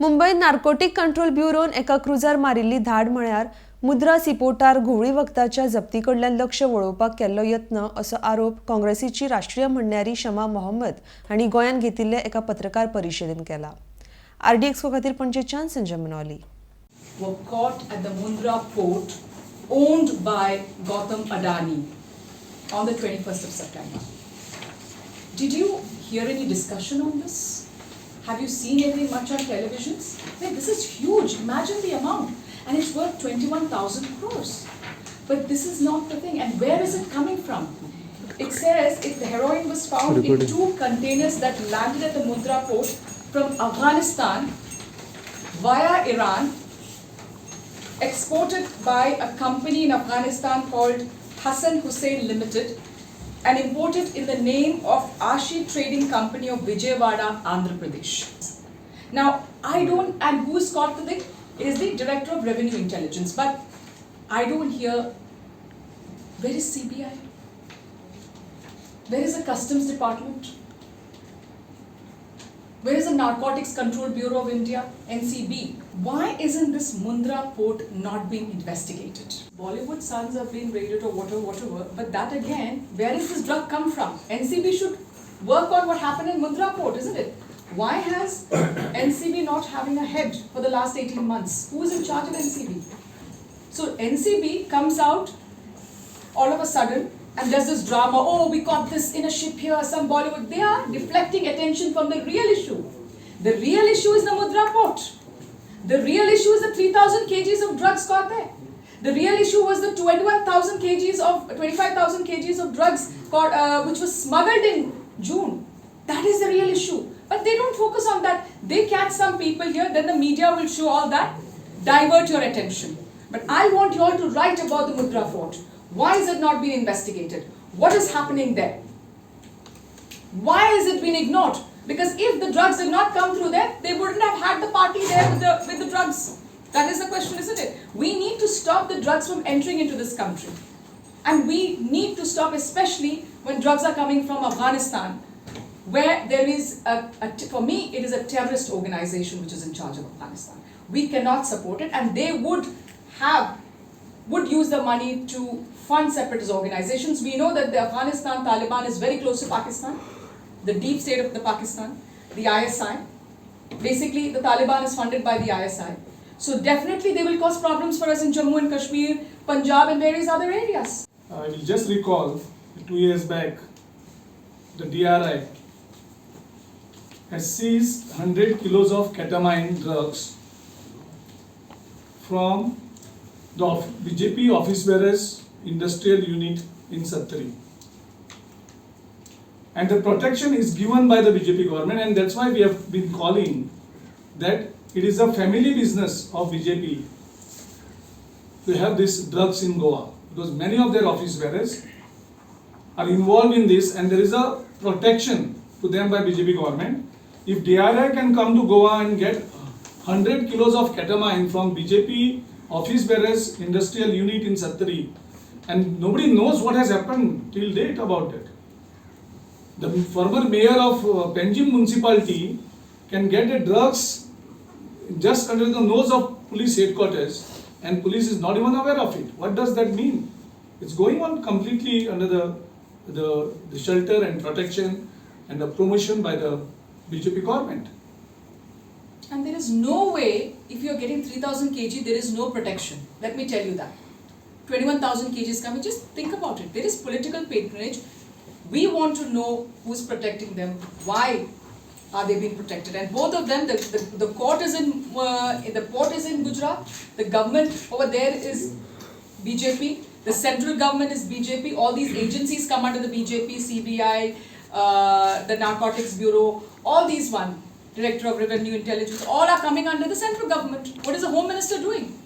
मुंबईत narcotic control ब्युरोन एका क्रुजार मारिल्ली धाड म्हळ्यार मुद्रा सिपोटार घुवळी वखदाच्या जप्तीकडल्यान लक्ष वळोवपाक केल्लो यत्न असो आरोप काँग्रेसीची राष्ट्रीय म्हणण्यारी शमा मोहम्मद हांणी गोंयान घेतिल्ले एका पत्रकार परिशदेंत केला. RDX खातीर पणजेच्यान Sanjay Manoli. Were caught at the Mundra port owned by Gautam Adani on the 21st of September. Did you hear any discussion on this? Have you seen anything much on televisions? Man, this is huge. Imagine the amount. And it's worth 21,000 crores. But this is not the thing. And where is it coming from? It says if the heroin was found in 2 containers that landed at the Mundra port from Afghanistan via Iran, exported by a company in Afghanistan called Hassan Hussain Limited, and imported in the name of Ashi Trading Company of Vijayawada, Andhra Pradesh. Now, I don't, and who's got the thing? It is the Director of Revenue Intelligence, but I don't hear, where is CBI? Where is the Customs Department? Where is the Narcotics Control Bureau of India, NCB? Why isn't this Mundra port not being investigated? Bollywood sons are being raided or whatever, but that again, where does this drug come from? NCB should work on what happened in Mundra port, isn't it? Why has NCB not having a head for the last 18 months? Who is in charge of NCB? So NCB comes out all of a sudden and there's this drama, oh, we caught this in a ship here, some Bollywood. They are deflecting attention from the real issue. The real issue is the Mundra port. The real issue is the 3,000 kgs of drugs caught there. The real issue was the 25,000 kgs of drugs caught, which was smuggled in June. That is the real issue. But they don't focus on that. They catch some people here, then the media will show all that, divert your attention. But I want you all to write about the Mundra port. Why is it not being investigated? What is happening there? Why is it being ignored? Because if the drugs did not come through there, they wouldn't have had the party there with the drugs. That is the question, isn't it? We need to stop the drugs from entering into this country. And we need to stop, especially when drugs are coming from Afghanistan, where there is, for me, it is a terrorist organization which is in charge of Afghanistan. We cannot support it, and they would use the money to fund separatist organizations. We know that the Afghanistan Taliban is very close to Pakistan, the deep state of the Pakistan, the ISI. Basically, the Taliban is funded by the ISI. So definitely they will cause problems for us in Jammu and Kashmir, Punjab and various other areas. I will just recall 2 years back, the DRI has seized 100 kilos of ketamine drugs from the BJP office bearers industrial unit in Sattari. And the protection is given by the BJP government, and that's why we have been calling that it is a family business of BJP to have these drugs in Goa, because many of their office bearers are involved in this, and there is a protection to them by BJP government. If DRI can come to Goa and get 100 kilos of ketamine from BJP office bearers industrial unit in Sattari, and nobody knows what has happened till date about it. The former mayor of Panjim municipality can get the drugs just under the nose of police headquarters, and police is not even aware of it. What does that mean? It's going on completely under the shelter and protection and the promotion by the BJP government. And there is no way, if you are getting 3,000 kg, there is no protection. Let me tell you that. 21,000 kg is coming. Just think about it. There is political patronage. We want to know who's protecting them, why are they being protected, and both of them, the court is in the port is in Gujarat, the government over there is BJP, the central government is BJP. All these agencies come under the BJP, CBI, the Narcotics Bureau, all these Director of Revenue Intelligence, all are coming under the central government. What is the Home Minister doing?